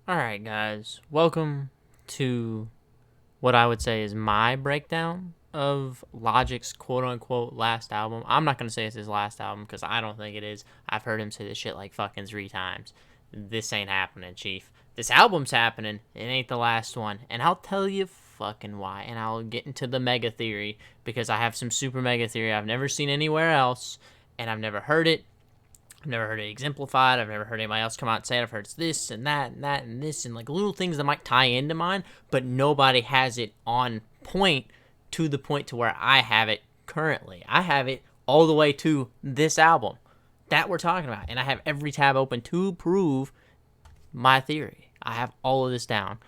Alright, guys. Welcome to what I would say is my breakdown of Logic's quote unquote last album. I'm not going to say it's his last album because I don't think it is. I've heard him say this shit like fucking 3 times. This ain't happening, Chief. This album's happening. It ain't the last one. And I'll tell you fucking why. And I'll get into the mega theory because I have some super mega theory I've never seen anywhere else. And I've never heard it. I've never heard it exemplified. I've never heard anybody else come out and say it. I've heard it's this and that and that and this and like little things that might tie into mine, but nobody has it on point to the point to where I have it currently. I have it all the way to this album that we're talking about, and I have every tab open to prove my theory. I have all of this down.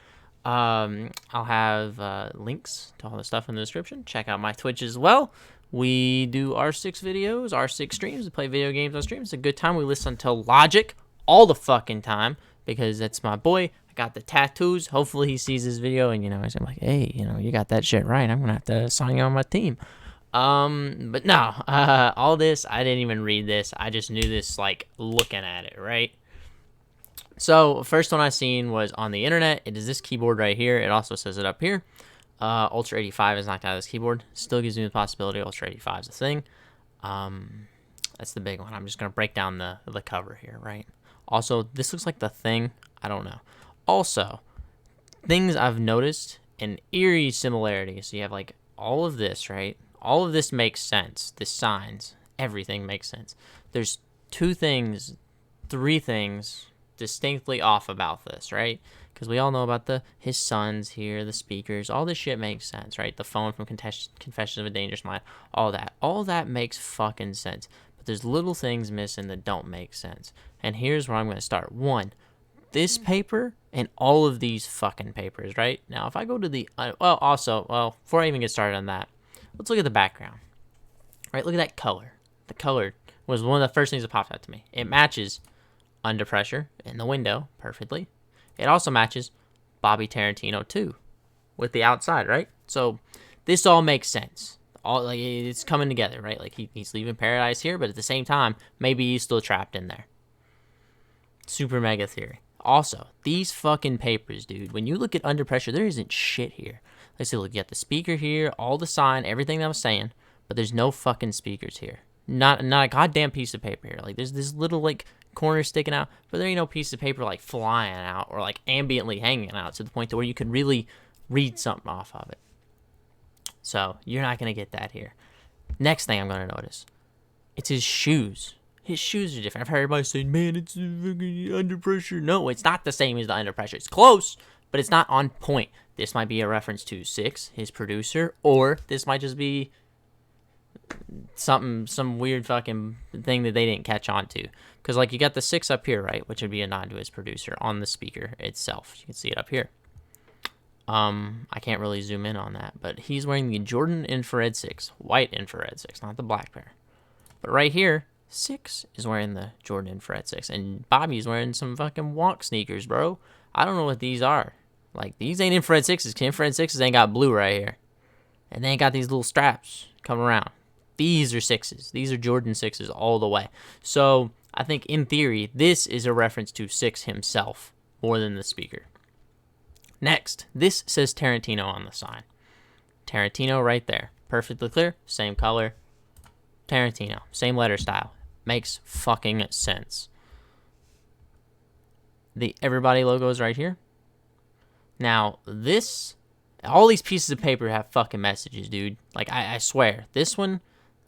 I'll have links to all the stuff in the description. Check out my Twitch as well. We do R6 videos, R6 streams. We play video games on streams. It's a good time. We listen to Logic all the fucking time because that's my boy. I got the tattoos. Hopefully he sees this video and, I'm like, hey, you got that shit right. I'm going to have to sign you on my team. But no, all this, I didn't even read this. I just knew this, like, looking at it, right? So, first one I seen was on the internet. It is this keyboard right here. It also says it up here. Ultra 85 is knocked out of this keyboard. Still gives me the possibility Ultra 85 is a thing. That's the big one. I'm just going to break down the cover here, right? Also, this looks like the thing. I don't know. Also, things I've noticed, an eerie similarity. So you have like all of this, right? All of this makes sense. The signs, everything makes sense. There's 2 things, 3 things distinctly off about this, right? Because we all know about his sons here, the speakers, all this shit makes sense, right? The phone from Confessions of a Dangerous Mind, all that makes fucking sense. But there's little things missing that don't make sense. And here's where I'm going to start. 1, this paper and all of these fucking papers, right? Now, if I go to before I even get started on that, let's look at the background, right? Look at that color. The color was one of the first things that popped out to me. It matches Under Pressure in the window perfectly. It also matches Bobby Tarantino too, with the outside, right? So this all makes sense. All like it's coming together, right? Like he's leaving paradise here, but at the same time, maybe he's still trapped in there. Super mega theory. Also, these fucking papers, dude. When you look at Under Pressure, there isn't shit here. Like I said, look, you got the speaker here, all the sign, everything that I was saying, but there's no fucking speakers here. Not a goddamn piece of paper here. Like there's this little like corner sticking out, but there ain't no piece of paper like flying out or like ambiently hanging out to the point to where you can really read something off of it. So you're not gonna get that here. Next thing I'm gonna notice, it's his shoes. His shoes are different. I've heard everybody say, "Man, it's Under Pressure." No, it's not the same as the Under Pressure. It's close, but it's not on point. This might be a reference to Six, his producer, or this might just be some weird fucking thing that they didn't catch on to. Because like you got the 6 up here, right, which would be a nod to his producer on the speaker itself. You can see it up here. I can't really zoom in on that, but he's wearing the Jordan Infrared 6, white Infrared 6, not the black pair. But right here, 6 is wearing the Jordan Infrared 6, and Bobby's wearing some fucking walk sneakers, bro. I don't know what these are. Like, these ain't Infrared 6s. Infrared 6s ain't got blue right here. And they ain't got these little straps coming around. These are 6s. These are Jordan 6s all the way. So I think in theory, this is a reference to 6 himself more than the speaker. Next, this says Tarantino on the sign. Tarantino right there. Perfectly clear. Same color. Tarantino. Same letter style. Makes fucking sense. The Everybody logo is right here. Now, all these pieces of paper have fucking messages, dude. Like, I swear. This one,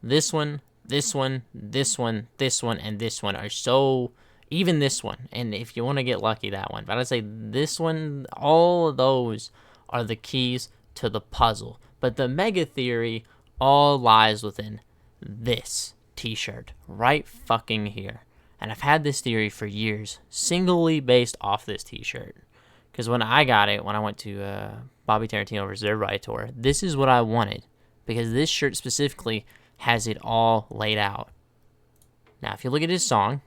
this one, this one, this one, this one, and this one are so... Even this one. And if you want to get lucky, that one. But I'd say this one, all of those are the keys to the puzzle. But the mega theory all lies within this t-shirt. Right fucking here. And I've had this theory for years. Singly based off this t-shirt. Because when I got it, when I went to Bobby Tarantino vs. Everybody tour, this is what I wanted. Because this shirt specifically has it all laid out. Now, if you look at his song,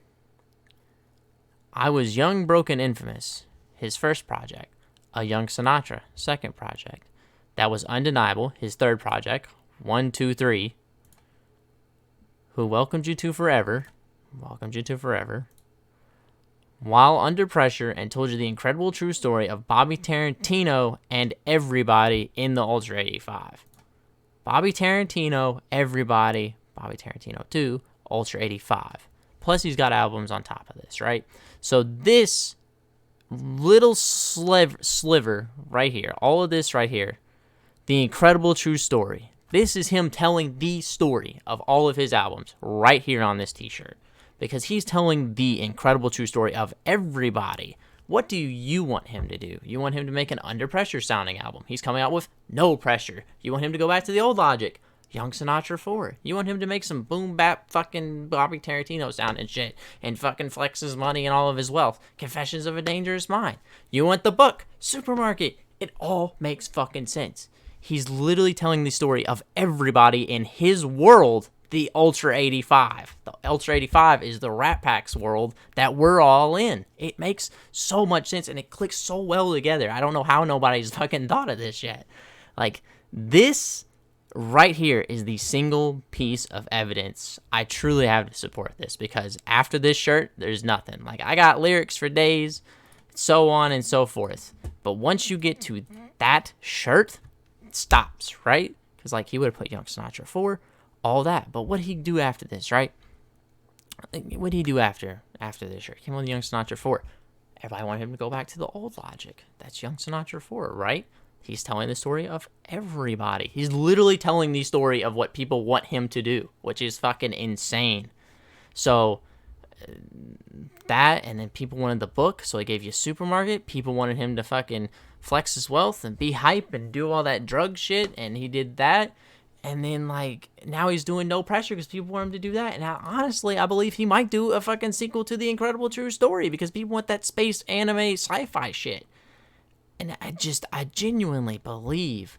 I Was Young, Broken, Infamous, his first project. A Young Sinatra, second project. That Was Undeniable, his third project. 1, 2, 3. Who Welcomed You to Forever. Welcomed You to Forever. while under pressure and told you the incredible true story of Bobby Tarantino and everybody in the Ultra 85. Bobby Tarantino, everybody, Bobby Tarantino 2, Ultra 85. Plus he's got albums on top of this, right? So this little sliver right here, all of this right here, the incredible true story. This is him telling the story of all of his albums right here on this t-shirt. Because he's telling the incredible true story of everybody. What do you want him to do? You want him to make an under pressure sounding album. He's coming out with no pressure. You want him to go back to the old Logic. Young Sinatra 4. You want him to make some boom bap fucking Bobby Tarantino sound and shit. And fucking flex his money and all of his wealth. Confessions of a Dangerous Mind. You want the book. Supermarket. It all makes fucking sense. He's literally telling the story of everybody in his world. The Ultra 85. The Ultra 85 is the Rat Pack's world that we're all in. It makes so much sense and it clicks so well together. I don't know how nobody's fucking thought of this yet. Like, this right here is the single piece of evidence I truly have to support this, because after this shirt, there's nothing. Like, I got lyrics for days, so on and so forth. But once you get to that shirt, it stops, right? Because, like, he would have put Young Sinatra 4, all that. But what did he do after this, right? What did he do after this shirt? Came on the Young Sinatra 4. Everybody wanted him to go back to the old Logic. That's Young Sinatra 4, right? He's telling the story of everybody. He's literally telling the story of what people want him to do, which is fucking insane. So, that, and then people wanted the book, so he gave you Supermarket. People wanted him to fucking flex his wealth and be hype and do all that drug shit, and he did that. And then, like, now he's doing No Pressure because people want him to do that. And now, honestly, I believe he might do a fucking sequel to The Incredible True Story because people want that space anime sci-fi shit. And I genuinely believe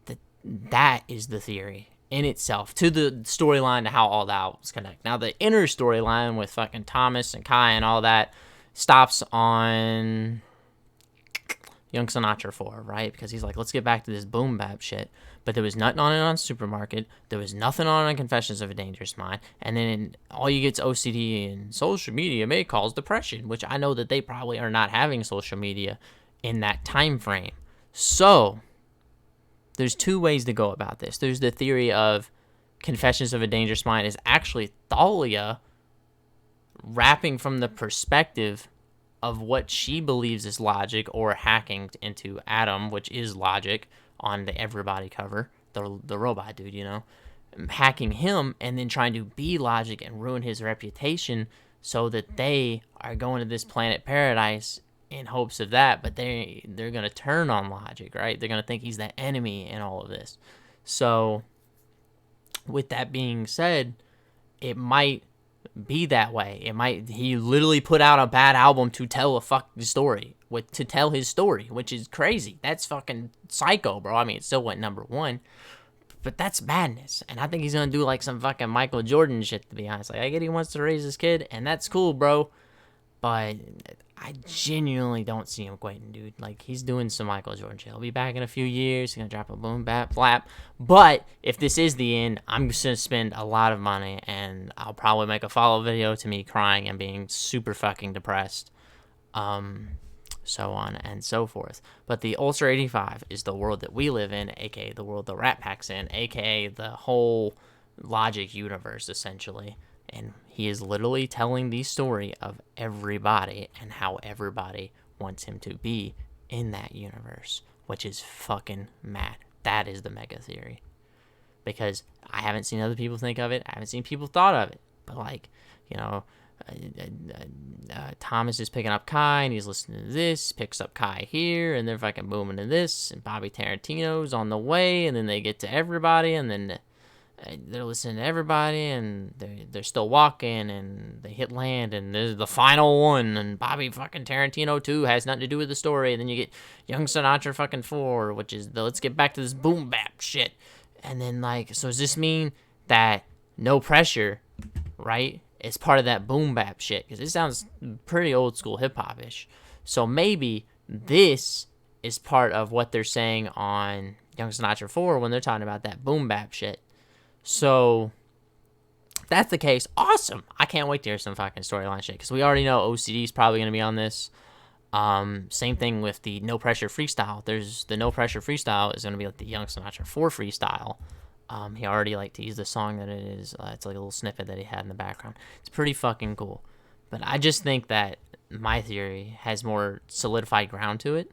that that is the theory in itself to the storyline to how all the albums connect. Now, the inner storyline with fucking Thomas and Kai and all that stops on Young Sinatra 4, right? Because he's like, let's get back to this boom bap shit. But there was nothing on it on Supermarket. There was nothing on Confessions of a Dangerous Mind. And then all you get's OCD and social media may cause depression, which I know that they probably are not having social media in that time frame. So there's two ways to go about this. There's the theory of Confessions of a Dangerous Mind is actually Thalia rapping from the perspective of what she believes is Logic, or hacking into Adam, which is Logic, on the Everybody cover, the robot dude, you know, hacking him and then trying to be Logic and ruin his reputation so that they are going to this planet paradise in hopes of that, but they're going to turn on Logic, right? They're going to think he's the enemy in all of this. So with that being said, it might be that way. He literally put out a bad album to tell a fucking story, to tell his story, which is crazy. That's fucking psycho, bro. I mean, it still went #1, but that's madness. And I think he's gonna do like some fucking Michael Jordan shit, to be honest. Like, I get he wants to raise his kid, and that's cool, bro, but I genuinely don't see him quitting, dude. Like, he's doing some Michael Jordan shit. He'll be back in a few years. He's gonna drop a boom bap flap. But if this is the end, I'm just gonna spend a lot of money, and I'll probably make a follow video to me crying and being super fucking depressed. So on and so forth. But the Ultra 85 is the world that we live in, aka the world the Rat Pack's in, aka the whole Logic universe, essentially. And he is literally telling the story of everybody and how everybody wants him to be in that universe, which is fucking mad. That is the mega theory. Because I haven't seen other people think of it. I haven't seen people thought of it. But, like, you know, Thomas is picking up Kai, and he's listening to this, picks up Kai here, and they're fucking booming to this, and Bobby Tarantino's on the way, and then they get to everybody, and then they're listening to everybody, and they're still walking, and they hit land, and there's the final one, and Bobby fucking Tarantino 2 has nothing to do with the story, and then you get Young Sinatra fucking 4, which is the let's get back to this boom bap shit. And then, like, so does this mean that No Pressure, right, is part of that boom bap shit? Because it sounds pretty old school hip hop ish. So maybe this is part of what they're saying on Young Sinatra 4 when they're talking about that boom bap shit. So If that's the case, awesome. I can't wait to hear some fucking storyline shit because we already know OCD is probably going to be on this. Same thing with the No Pressure freestyle. There's the No Pressure freestyle is going to be like the Young Sinatra 4 freestyle. He already like teased the song that it is. It's like a little snippet that he had in the background. It's pretty fucking cool. But I just think that my theory has more solidified ground to it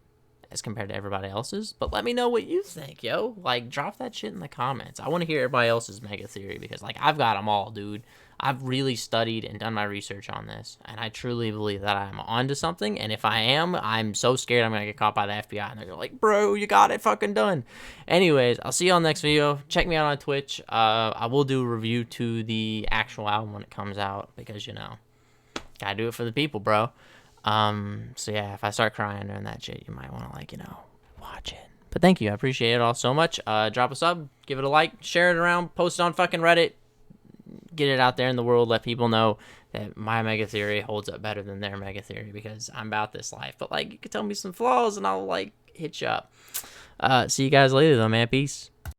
as compared to everybody else's. But let me know what you think, yo. Like, drop that shit in the comments. I want to hear everybody else's mega theory because, like, I've got them all, dude. I've really studied and done my research on this, and I truly believe that I'm onto something. And if I am, I'm so scared I'm gonna get caught by the FBI, and they're like, "Bro, you got it fucking done." Anyways, I'll see you on the next video. Check me out on Twitch. I will do a review to the actual album when it comes out because gotta do it for the people, bro. So yeah, if I start crying during that shit, you might want to watch it. But thank you, I appreciate it all so much. Drop a sub, give it a like, share it around, post it on fucking Reddit. Get it out there in the world, let people know that my mega theory holds up better than their mega theory because I'm about this life. But you can tell me some flaws and I'll hit you up. See you guys later though, man. Peace.